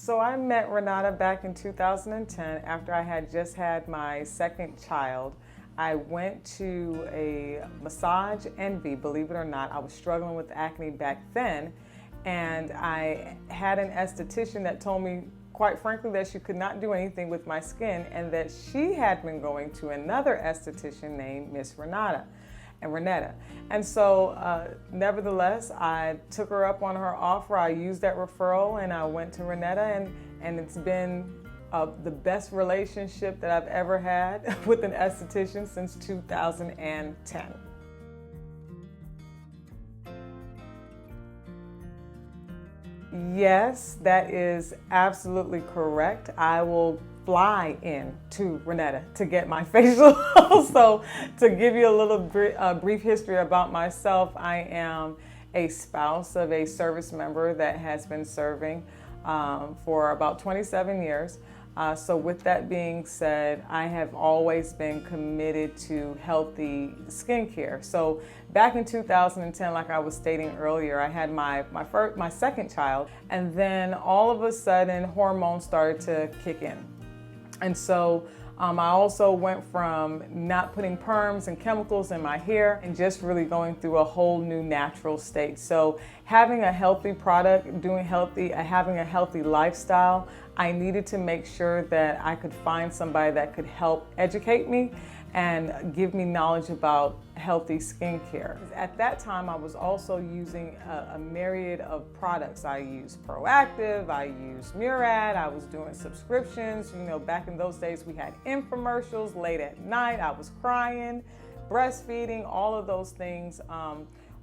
So I met Renata back in 2010 after I had just had my second child. I went to a massage envy, believe it or not. I was struggling with acne back then, and I had an esthetician that told me, quite frankly, that she could not do anything with my skin and that she had been going to another esthetician named Miss Renata. And so nevertheless, I took her up on her offer. I used that referral and I went to Renata, and it's been the best relationship that I've ever had with an esthetician since 2010. Yes, that is absolutely correct. I will fly in to Renata to get my facial. So to give you a little brief history about myself, I am a spouse of a service member that has been serving for about 27 years. So with that being said, I have always been committed to healthy skincare. So back in 2010, like I was stating earlier, I had my second child, and then all of a sudden hormones started to kick in. And so I also went from not putting perms and chemicals in my hair and just really going through a whole new natural state. So having a healthy product, having a healthy lifestyle, I needed to make sure that I could find somebody that could help educate me and give me knowledge about healthy skincare. At that time, I was also using a myriad of products. I used Proactive, I used Murad, I was doing subscriptions. You know, back in those days, we had infomercials late at night. I was crying, breastfeeding, all of those things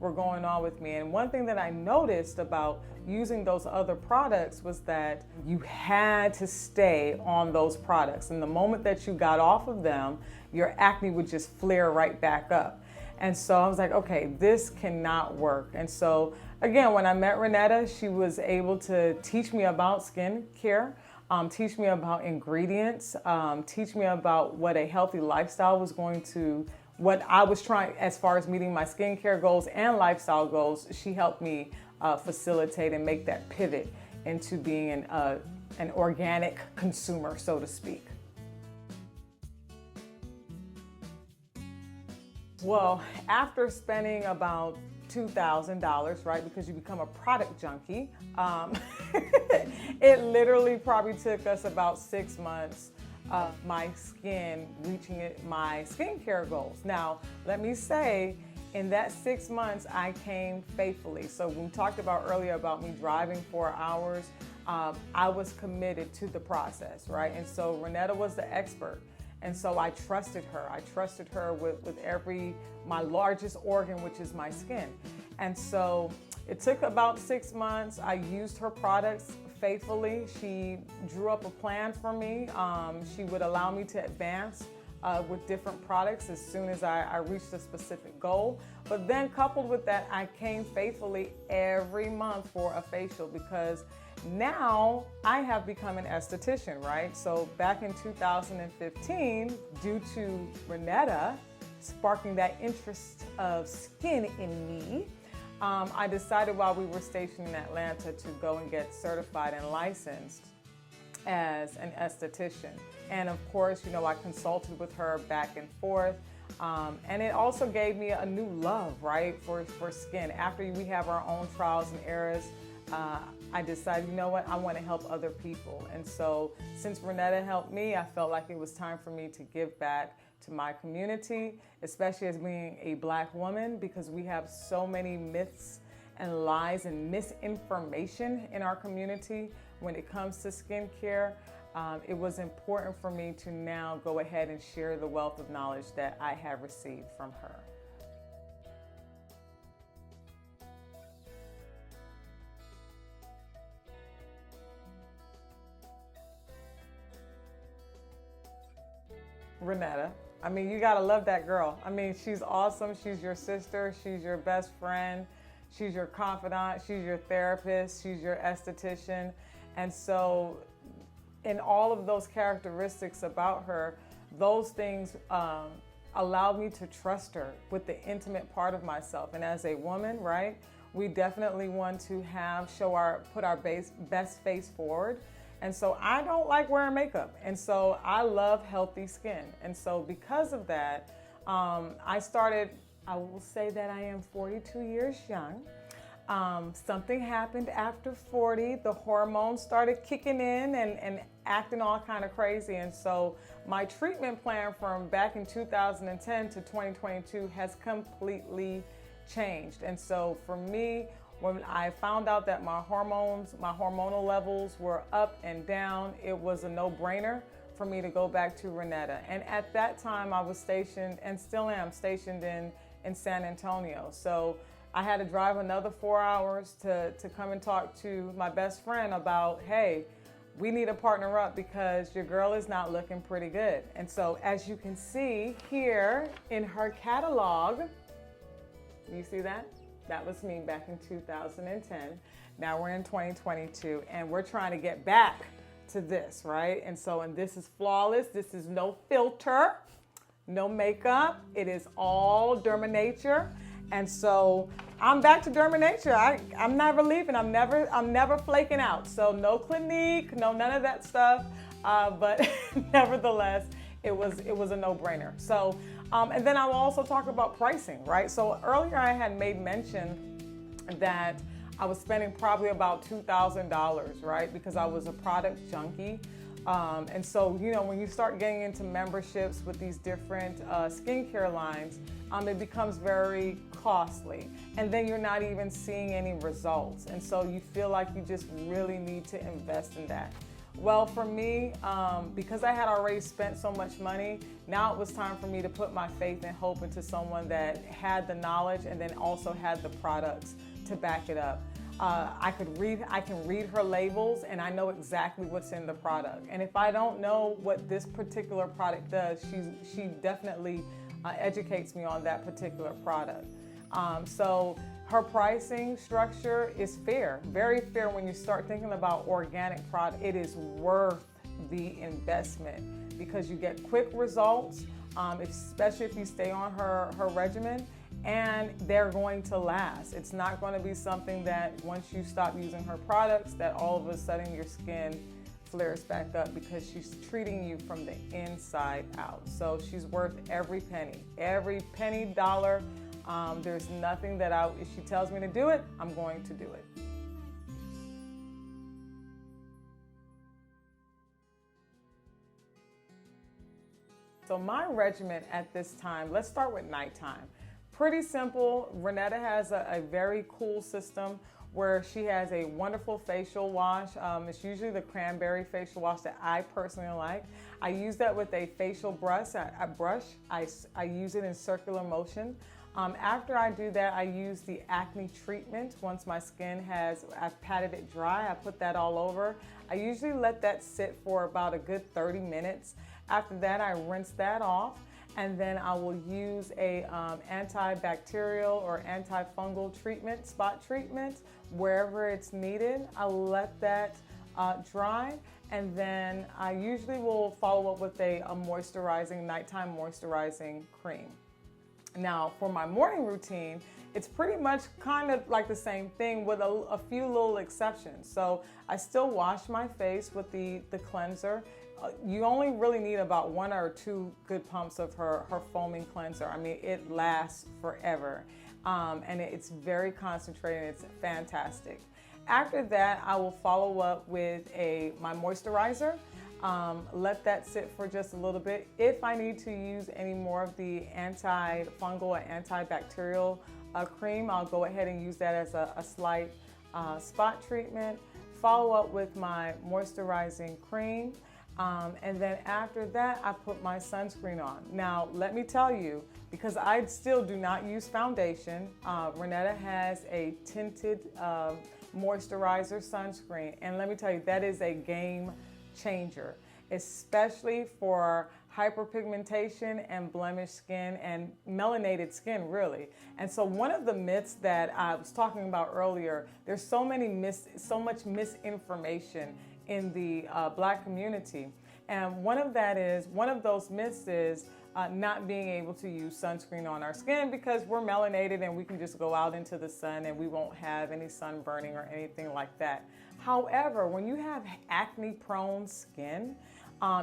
were going on with me. And one thing that I noticed about using those other products was that you had to stay on those products. And the moment that you got off of them, your acne would just flare right back up. And so I was like, okay, this cannot work. And so again, when I met Renata, she was able to teach me about skincare, teach me about ingredients, teach me about what a healthy lifestyle was going to, what I was trying as far as meeting my skincare goals and lifestyle goals. She helped me facilitate and make that pivot into being an organic consumer, so to speak. Well, after spending about $2,000, right, because you become a product junkie, it literally probably took us about 6 months of my skin reaching my skincare goals. Now, let me say, in that 6 months, I came faithfully. So we talked about earlier about me driving 4 hours. I was committed to the process, right? And so Renata was the expert. And so I trusted her. I trusted her with my largest organ, which is my skin. And so it took about 6 months. I used her products faithfully. She drew up a plan for me. She would allow me to advance with different products as soon as I reached a specific goal. But then coupled with that, I came faithfully every month for a facial, because now I have become an esthetician, right? So back in 2015, due to Renata sparking that interest of skin in me, I decided while we were stationed in Atlanta to go and get certified and licensed as an esthetician. And of course, you know, I consulted with her back and forth. And it also gave me a new love, right, for skin. After we have our own trials and errors, I decided, you know what, I want to help other people. And so since Renata helped me, I felt like it was time for me to give back to my community, especially as being a Black woman, because we have so many myths and lies and misinformation in our community when it comes to skincare. It was important for me to now go ahead and share the wealth of knowledge that I have received from her. Renata. I mean, you gotta love that girl. I mean, she's awesome. She's your sister. She's your best friend. She's your confidant. She's your therapist. She's your esthetician. And so in all of those characteristics about her, those things allowed me to trust her with the intimate part of myself. And as a woman, right, we definitely want to put our best face forward. And so I don't like wearing makeup. And so I love healthy skin. And so because of that, I will say that I am 42 years young. Something happened after 40. The hormones started kicking in and acting all kind of crazy. And so my treatment plan from back in 2010 to 2022 has completely changed. And so for me, when I found out that my hormonal levels were up and down, it was a no-brainer for me to go back to Renata. And at that time I was stationed, and still am stationed in San Antonio. So I had to drive another 4 hours to come and talk to my best friend about, hey, we need to partner up because your girl is not looking pretty good. And so as you can see here in her catalog, you see that? That was me back in 2010. Now we're in 2022 and we're trying to get back to this, right? And this is flawless. This is no filter, no makeup. It is all Dermanature. And so I'm back to Dermanature. I'm never leaving. I'm never flaking out. So no Clinique, no none of that stuff. But nevertheless, it was a no-brainer. So, and then I will also talk about pricing, right? So earlier I had made mention that I was spending probably about $2,000, right? Because I was a product junkie. And so, when you start getting into memberships with these different skincare lines, it becomes very costly. And then you're not even seeing any results. And so you feel like you just really need to invest in that. Well, for me, because I had already spent so much money, now it was time for me to put my faith and hope into someone that had the knowledge and then also had the products to back it up. I can read her labels and I know exactly what's in the product. And if I don't know what this particular product does, she definitely educates me on that particular product. So her pricing structure is fair, very fair when you start thinking about organic product. It is worth the investment because you get quick results, especially if you stay on her regimen. And they're going to last. It's not going to be something that once you stop using her products that all of a sudden your skin flares back up, because she's treating you from the inside out. So she's worth every penny dollar. There's nothing that if she tells me to do it, I'm going to do it. So my regimen at this time, let's start with nighttime. Pretty simple. Renata has a very cool system where she has a wonderful facial wash. It's usually the cranberry facial wash that I personally like. I use that with a facial brush. I use it in circular motion. After I do that, I use the acne treatment. Once my skin I've patted it dry, I put that all over. I usually let that sit for about a good 30 minutes. After that, I rinse that off. And then I will use a antibacterial or antifungal treatment, spot treatment, wherever it's needed. I'll let that dry, and then I usually will follow up with a nighttime moisturizing cream. Now, for my morning routine, it's pretty much kind of like the same thing with a few little exceptions. So I still wash my face with the cleanser. You only really need about 1 or 2 good pumps of her foaming cleanser. I mean, it lasts forever. And it's very concentrated. It's fantastic. After that, I will follow up with my moisturizer. Let that sit for just a little bit. If I need to use any more of the antifungal or antibacterial cream, I'll go ahead and use that as a slight spot treatment. Follow up with my moisturizing cream. And then after that, I put my sunscreen on. Now, let me tell you, because I still do not use foundation, Renata has a tinted moisturizer sunscreen. And let me tell you, that is a game changer, especially for hyperpigmentation and blemished skin and melanated skin, really. And so one of the myths that I was talking about earlier, there's so much misinformation in the Black community. And one of those myths is not being able to use sunscreen on our skin because we're melanated and we can just go out into the sun and we won't have any sunburning or anything like that. However, when you have acne-prone skin,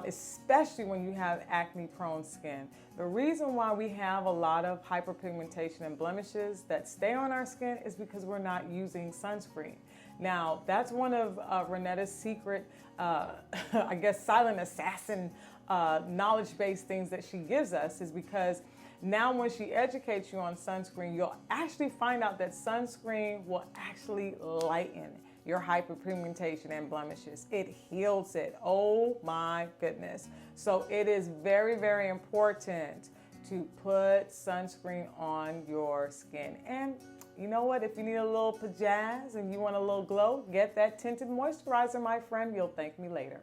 especially when you have acne-prone skin, the reason why we have a lot of hyperpigmentation and blemishes that stay on our skin is because we're not using sunscreen. Now, that's one of Renata's secret, I guess, silent assassin knowledge-based things that she gives us, is because now when she educates you on sunscreen, you'll actually find out that sunscreen will actually lighten your hyperpigmentation and blemishes. It heals it. Oh my goodness. So it is very, very important to put sunscreen on your skin. And you know what? If you need a little pizzazz and you want a little glow, get that tinted moisturizer, my friend. You'll thank me later.